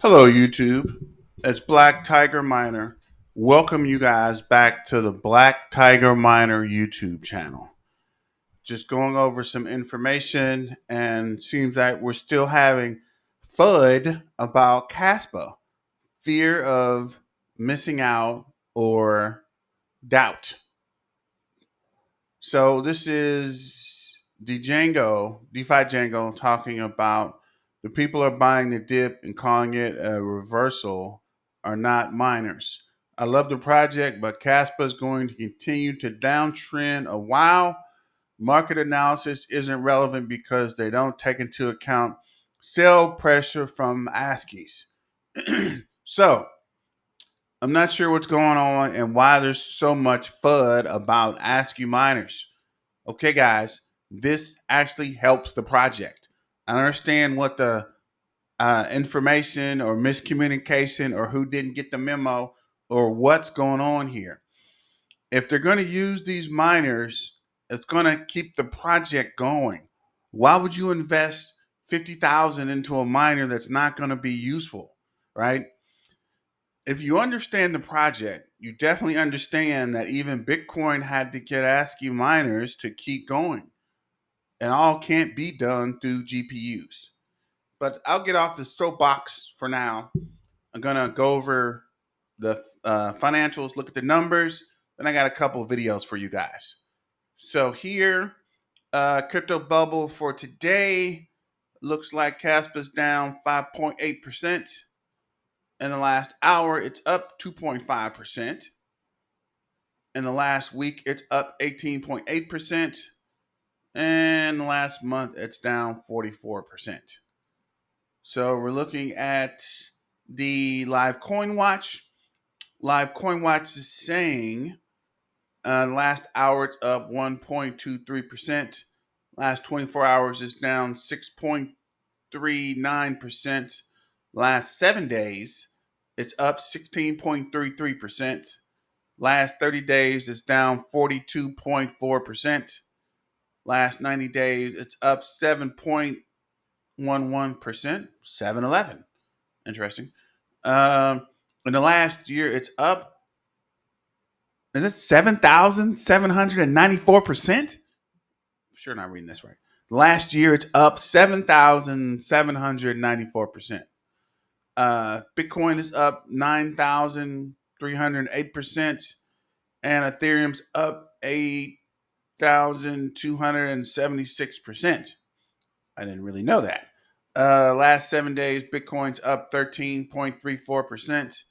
Hello, YouTube. It's Black Tiger Miner. Welcome you guys back to the Black Tiger Miner YouTube channel. Just going over some information, and seems like we're still having FUD about KASPA, fear of missing out or doubt. So this is the DeFi Django, talking about the people are buying the dip and calling it a reversal are not miners. I love the project, but KASPA is going to continue to downtrend a while. Market analysis isn't relevant because they don't take into account sell pressure from ASCIIs. So I'm not sure what's going on and why there's so much FUD about ASCII miners. Okay, guys, this actually helps the project. I understand what the information or miscommunication or who didn't get the memo or what's going on here. If they're going to use these miners, it's going to keep the project going. Why would you invest 50,000 into a miner that's not going to be useful, right? If you understand the project, you definitely understand that even Bitcoin had to get ASCII miners to keep going, and all can't be done through GPUs. But I'll get off the soapbox for now. I'm gonna go over the financials, look at the numbers, then I got a couple of videos for you guys. So here, crypto bubble for today looks like Caspa's down 5.8%. In the last hour, it's up 2.5%. In the last week, it's up 18.8%. And last month, it's down 44%. So we're looking at the live coin watch. Live coin watch is saying last hour it's up 1.23%. Last 24 hours is down 6.39%. Last 7 days, it's up 16.33%. Last 30 days, it's down 42.4%. Last 90 days, it's up 7.11%. 7-Eleven. Interesting. In the last year, it's up. Is it 7,794%? Sure, not reading this right. Last year, it's up 7,794%. Bitcoin is up 9,308%, and Ethereum's up 8,276%. I didn't really know that. Last 7 days, Bitcoin's up 13.34%,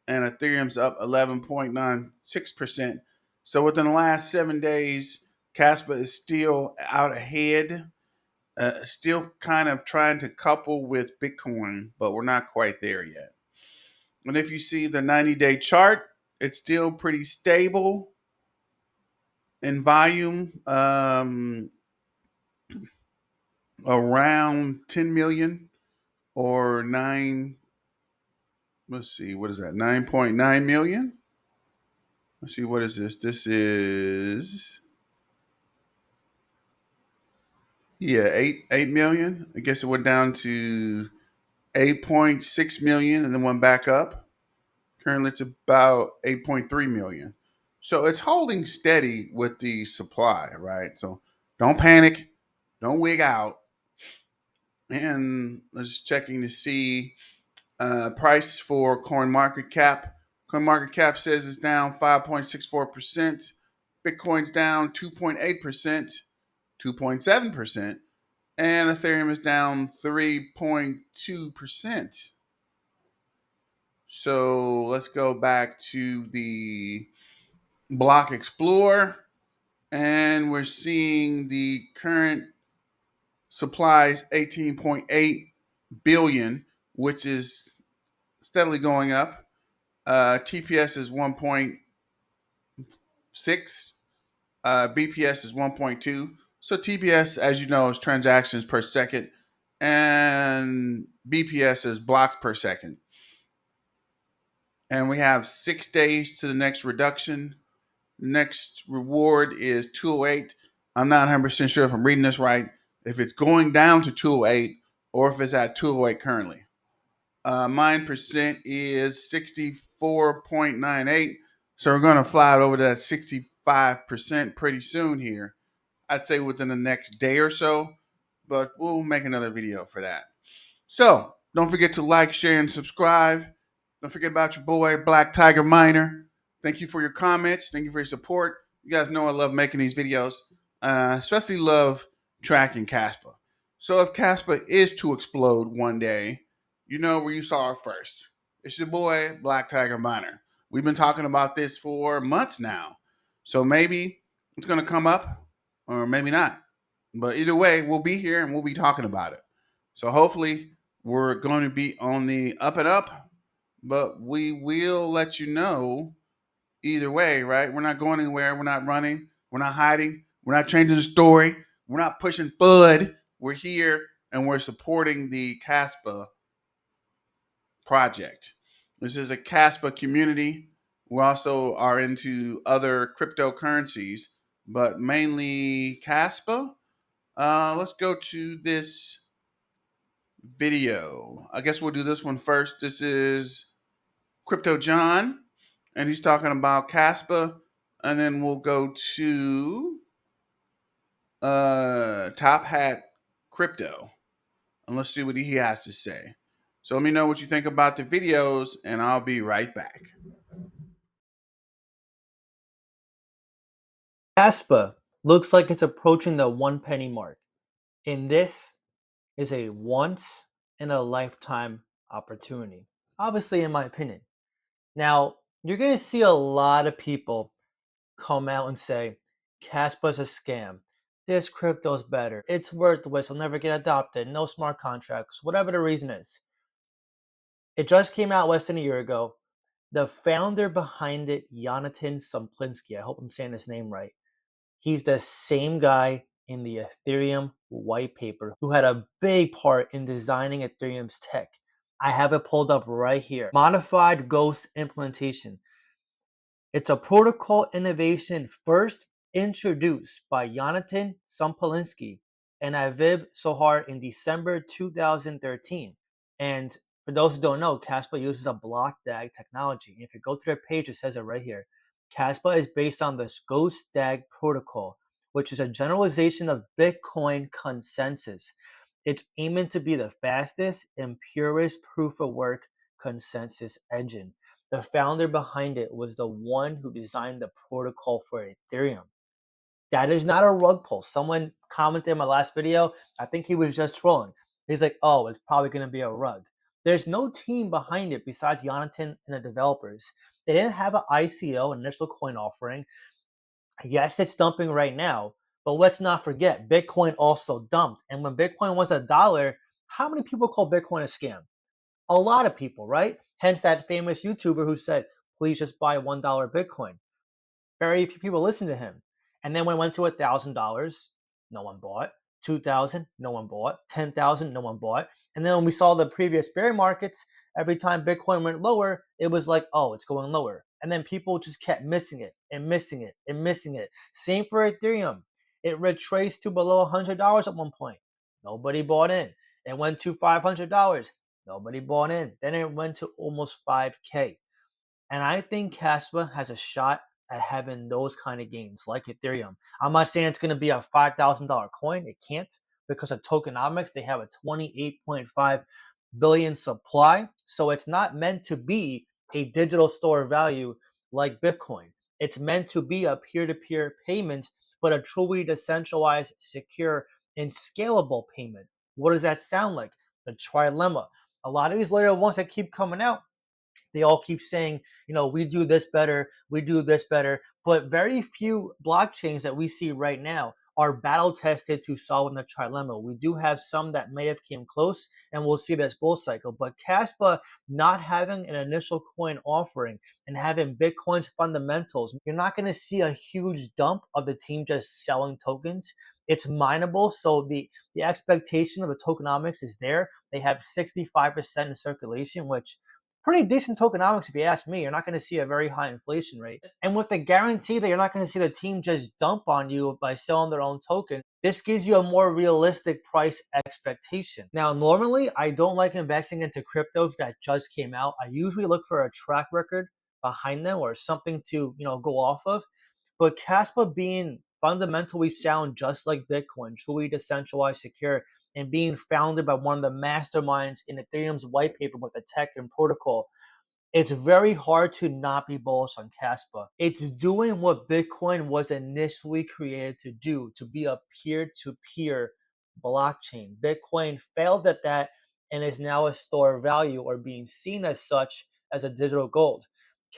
and Ethereum's up 11.96%. So within the last 7 days, Caspa is still out ahead, still kind of trying to couple with Bitcoin, but we're not quite there yet. And if you see the 90-day chart, it's still pretty stable in volume, around 10 million or 9. Let's see, what is that? 9.9 million. Let's see, what is this? This is, yeah, 8 million. I guess it went down to 8.6 million and then went back up. Currently, it's about 8.3 million. So it's holding steady with the supply, right? So don't panic, don't wig out. And let's just checking to see price for CoinMarketCap. CoinMarketCap says it's down 5.64%. Bitcoin's down 2.8%, 2.7%, and Ethereum is down 3.2%. So let's go back to the Block Explorer, and we're seeing the current supplies 18.8 billion, which is steadily going up. TPS is 1.6. BPS is 1.2. So TPS, as you know, is transactions per second, and BPS is blocks per second. And we have 6 days to the next reduction. Next reward is 208. I'm not 100% sure if I'm reading this right, if it's going down to 208 or if it's at 208 currently. Mine percent is 64.98. So we're going to fly it over to that 65% pretty soon here. I'd say within the next day or so, but we'll make another video for that. So don't forget to like, share, and subscribe. Don't forget about your boy, Black Tiger Miner. Thank you for your comments. Thank you for your support. You guys know I love making these videos, especially love tracking KASPA. So if KASPA is to explode one day, you know where you saw it first. It's your boy, Black Tiger Miner. We've been talking about this for months now. So maybe it's going to come up or maybe not. But either way, we'll be here and we'll be talking about it. So hopefully we're going to be on the up and up, but we will let you know either way, right? We're not going anywhere. We're not running. We're not hiding. We're not changing the story. We're not pushing FUD. We're here and we're supporting the KASPA project. This is a KASPA community. We also are into other cryptocurrencies, but mainly KASPA. Let's go to this video. I guess we'll do this one first. This is Crypto John, and he's talking about KASPA, and then we'll go to Top Hat Crypto, and let's see what he has to say. So let me know what you think about the videos, and I'll be right back. KASPA looks like it's approaching the 1 penny mark, and this is a once in a lifetime opportunity, obviously, in my opinion. Now, you're going to see a lot of people come out and say, KASPA is a scam. This crypto's better. It's worthless. It'll never get adopted. No smart contracts. Whatever the reason is. It just came out less than a year ago. The founder behind it, Jonathan Sumplinsky, I hope I'm saying his name right. He's the same guy in the Ethereum white paper who had a big part in designing Ethereum's tech. I have it pulled up right here. Modified Ghost implementation. It's a protocol innovation first introduced by Jonathan Sumplinsky and Aviv Sohar in December 2013. And for those who don't know, KASPA uses a blockDAG technology. If you go to their page, it says it right here. KASPA is based on the GhostDAG protocol, which is a generalization of Bitcoin consensus. It's aiming to be the fastest and purest proof of work consensus engine. The founder behind it was the one who designed the protocol for Ethereum. That is not a rug pull. Someone commented in my last video, I think he was just trolling. He's like, oh, it's probably going to be a rug. There's no team behind it besides Jonathan and the developers. They didn't have an ICO, an initial coin offering. Yes, it's dumping right now, but let's not forget, Bitcoin also dumped. And when Bitcoin was $1, how many people call Bitcoin a scam? A lot of people, right? Hence that famous YouTuber who said, please just buy $1 Bitcoin. Very few people listened to him. And then when it went to $1,000, no one bought. 2,000, no one bought. 10,000, no one bought. And then when we saw the previous bear markets, every time Bitcoin went lower, it was like, oh, it's going lower. And then people just kept missing it and missing it and missing it. Same for Ethereum. It retraced to below $100 at one point. Nobody bought in. It went to $500. Nobody bought in. Then it went to almost 5K. And I think KASPA has a shot at having those kind of gains like Ethereum. I'm not saying it's going to be a $5,000 coin. It can't because of tokenomics. They have a 28.5 billion supply. So it's not meant to be a digital store of value like Bitcoin. It's meant to be a peer-to-peer payment, but a truly decentralized, secure, and scalable payment. What does that sound like? The trilemma. A lot of these later ones that keep coming out, they all keep saying, we do this better, we do this better. But very few blockchains that we see right now are battle tested to solving the trilemma. We do have some that may have came close, and we'll see this bull cycle. But KASPA not having an initial coin offering and having Bitcoin's fundamentals, you're not going to see a huge dump of the team just selling tokens. It's mineable, so the expectation of the tokenomics is there. They have 65% in circulation, which pretty decent tokenomics if you ask me. You're not going to see a very high inflation rate. And with the guarantee that you're not going to see the team just dump on you by selling their own token, this gives you a more realistic price expectation. Now, normally I don't like investing into cryptos that just came out. I usually look for a track record behind them or something to, go off of. But KASPA being fundamentally sound just like Bitcoin, truly decentralized, secure, and being founded by one of the masterminds in Ethereum's white paper with the tech and protocol, it's very hard to not be bullish on KASPA. It's doing what Bitcoin was initially created to do, to be a peer-to-peer blockchain. Bitcoin failed at that and is now a store of value or being seen as such as a digital gold.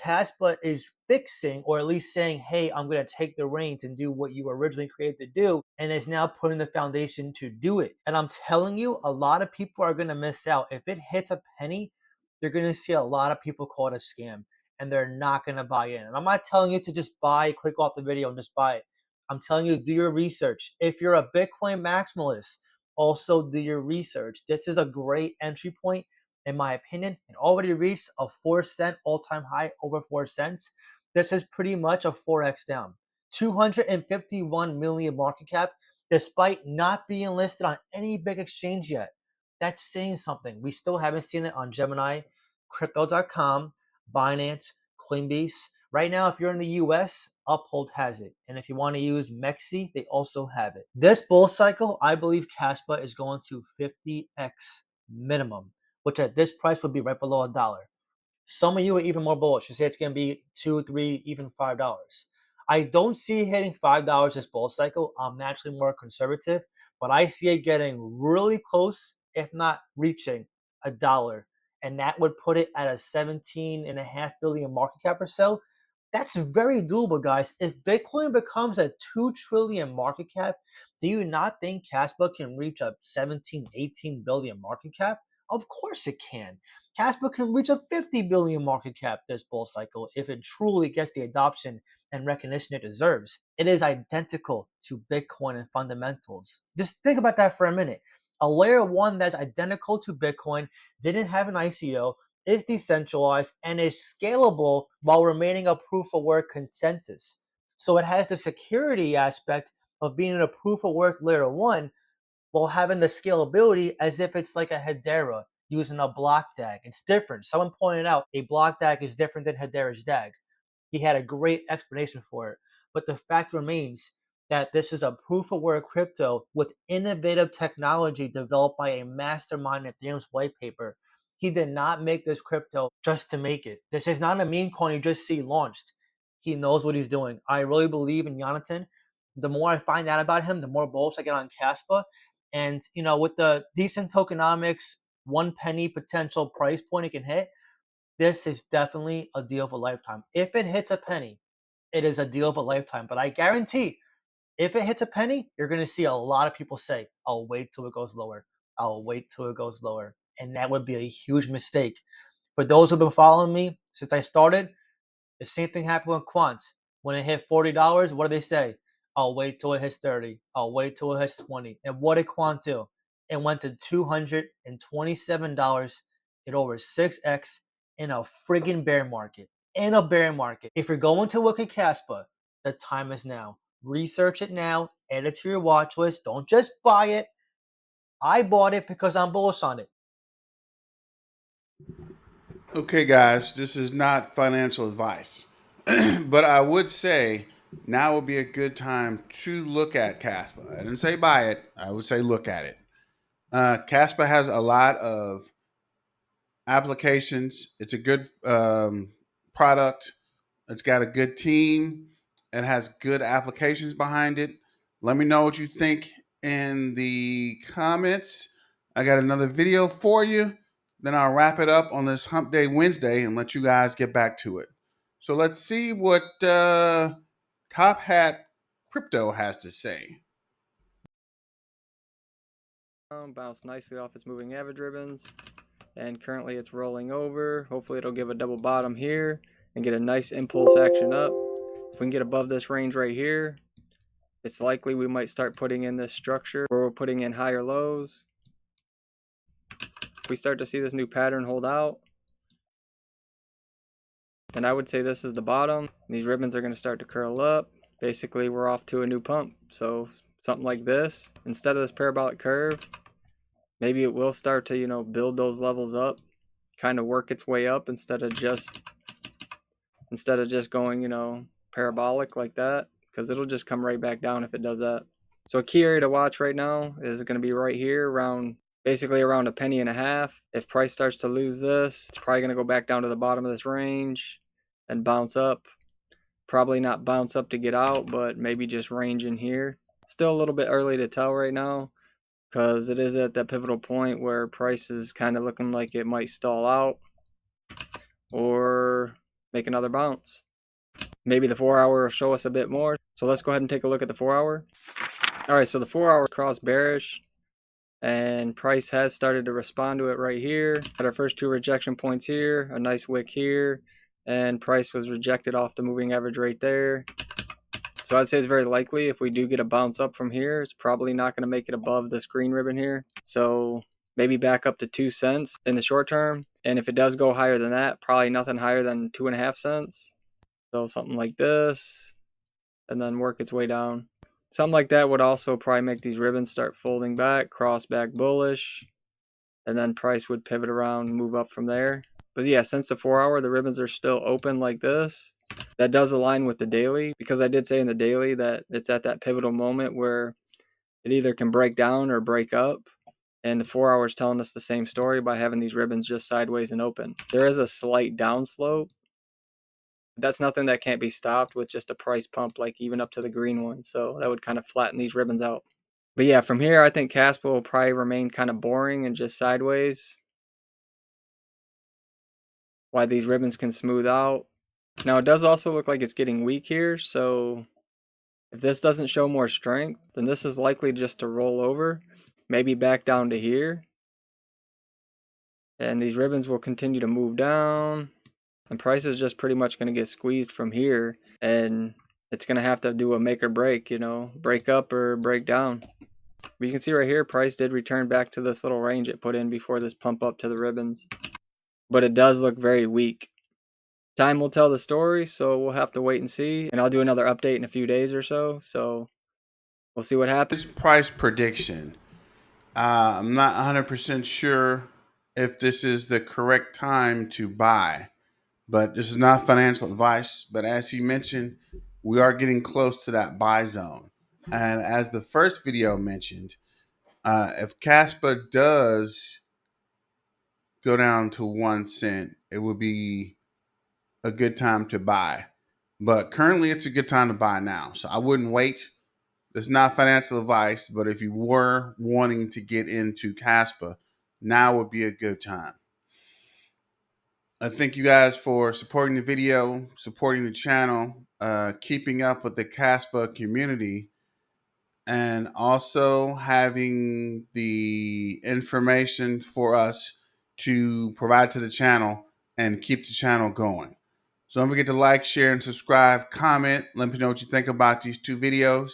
KASPA is fixing, or at least saying, hey, I'm going to take the reins and do what you originally created to do, and is now putting the foundation to do it. And I'm telling you, a lot of people are going to miss out. If it hits a penny, you're going to see a lot of people call it a scam, and they're not going to buy in. And I'm not telling you to just buy, click off the video and just buy it. I'm telling you, do your research. If you're a Bitcoin maximalist, also do your research. This is a great entry point, in my opinion. It already reached a 4 cent all-time high, over 4 cents. This is pretty much a 4x down. 251 million market cap, despite not being listed on any big exchange yet. That's saying something. We still haven't seen it on Gemini, Crypto.com, Binance, Coinbase. Right now, if you're in the US, Uphold has it. And if you want to use Mexi, they also have it. This bull cycle, I believe KASPA is going to 50x minimum, which at this price would be right below $1. Some of you are even more bullish. You say it's going to be $2, $3, even $5. I don't see it hitting $5 this bull cycle. I'm naturally more conservative, but I see it getting really close, if not reaching $1. And that would put it at a 17.5 billion market cap or so. That's very doable, guys. If Bitcoin becomes a 2 trillion market cap, do you not think KASPA can reach a 17, 18 billion market cap? Of course it can. KASPA can reach a 50 billion market cap this bull cycle if it truly gets the adoption and recognition it deserves. It is identical to Bitcoin in fundamentals. Just think about that for a minute. A layer one that's identical to Bitcoin, didn't have an ICO, is decentralized, and is scalable while remaining a proof of work consensus. So it has the security aspect of being a proof of work layer one while having the scalability as if it's like a Hedera using a blockDAG. It's different. Someone pointed out a blockDAG is different than Hedera's DAG. He had a great explanation for it. But the fact remains that this is a proof of work crypto with innovative technology developed by a mastermind at Ethereum's white paper. He did not make this crypto just to make it. This is not a meme coin you just see launched. He knows what he's doing. I really believe in Jonathan. The more I find out about him, the more bullish I get on KASPA. And with the decent tokenomics, 1 penny potential price point it can hit, this is definitely a deal of a lifetime. If it hits a penny, it is a deal of a lifetime. But I guarantee, if it hits a penny, you're going to see a lot of people say, I'll wait till it goes lower. I'll wait till it goes lower. And that would be a huge mistake. For those who've been following me since I started, the same thing happened with quants. When it hit $40, what do they say? I'll wait till it hits 30. I'll wait till it hits 20. And what did quant do? It went to $227. It over 6x in a friggin' bear market. In a bear market. If you're going to look at KASPA, the time is now. Research it now. Add it to your watch list. Don't just buy it. I bought it because I'm bullish on it. Okay, guys, this is not financial advice, but I would say now would be a good time to look at Caspa. I didn't say buy it, I would say look at it. Caspa has a lot of applications. It's a good product. It's got a good team. It has good applications behind it. Let me know what you think in the comments. I got another video for you. Then I'll wrap it up on this Hump Day Wednesday and let you guys get back to it. So let's see what Top Hat Crypto has to say. Bounced nicely off its moving average ribbons, and currently it's rolling over. Hopefully it'll give a double bottom here and get a nice impulse action up. If we can get above this range right here, it's likely we might start putting in this structure where we're putting in higher lows. If we start to see this new pattern hold out, And I would say this is the bottom. These ribbons are going to start to curl up. Basically, we're off to a new pump. So something like this, instead of this parabolic curve, maybe it will start to, you know, build those levels up, kind of work its way up instead of just going, you know, parabolic like that, because it'll just come right back down if it does that. So a key area to watch right now is going to be right here around, basically around a penny and a half. If price starts to lose this, it's probably going to go back down to the bottom of this range and bounce up. Probably not bounce up to get out, but maybe just range in here. Still a little bit early to tell right now, because it is at that pivotal point where price is kind of looking like it might stall out or make another bounce. Maybe the 4 hour will show us a bit more. So let's go ahead and take a look at the 4 hour. All right, so the 4 hour crossed bearish, and price has started to respond to it right here. At our first two rejection points here, a nice wick here, and price was rejected off the moving average right there. So I'd say it's very likely if we do get a bounce up from here, it's probably not going to make it above this green ribbon here. So maybe back up to 2 cents in the short term. And if it does go higher than that, probably nothing higher than 2.5 cents. So something like this, and then work its way down. Something like that would also probably make these ribbons start folding back, cross back bullish, and then price would pivot around and move up from there. But yeah, since the 4 hour, the ribbons are still open like this. That does align with the daily, because I did say in the daily that it's at that pivotal moment where it either can break down or break up. And the 4 hour is telling us the same story by having these ribbons just sideways and open. There is a slight downslope. That's nothing that can't be stopped with just a price pump, like even up to the green one. So that would kind of flatten these ribbons out. But yeah, from here, I think KASPA will probably remain kind of boring and just sideways, while these ribbons can smooth out. Now, it does also look like it's getting weak here. So if this doesn't show more strength, then this is likely just to roll over, maybe back down to here. And these ribbons will continue to move down. And price is just pretty much going to get squeezed from here, and it's going to have to do a make or break, you know, break up or break down. But you can see right here, price did return back to this little range it put in before this pump up to the ribbons. But it does look very weak. Time will tell the story, so we'll have to wait and see. And I'll do another update in a few days or so. So we'll see what happens. This price prediction, I'm not 100% sure if this is the correct time to buy, but this is not financial advice. But as he mentioned, we are getting close to that buy zone. And as the first video mentioned, if KASPA does go down to 1 cent, it would be a good time to buy. But currently, it's a good time to buy now. So I wouldn't wait. It's not financial advice, but if you were wanting to get into KASPA, now would be a good time. I thank you guys for supporting the video, supporting the channel, keeping up with the KASPA community, and also having the information for us to provide to the channel and keep the channel going. So don't forget to like, share, and subscribe, comment. Let me know what you think about these two videos.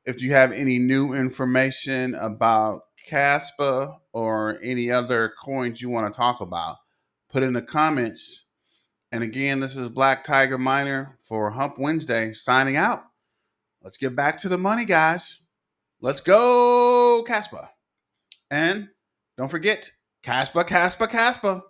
If you have any new information about KASPA or any other coins you want to talk about, put in the comments. And again, this is Black Tiger Miner for Hump Wednesday signing out. Let's get back to the money, guys. Let's go, KASPA. And don't forget, KASPA, KASPA, KASPA.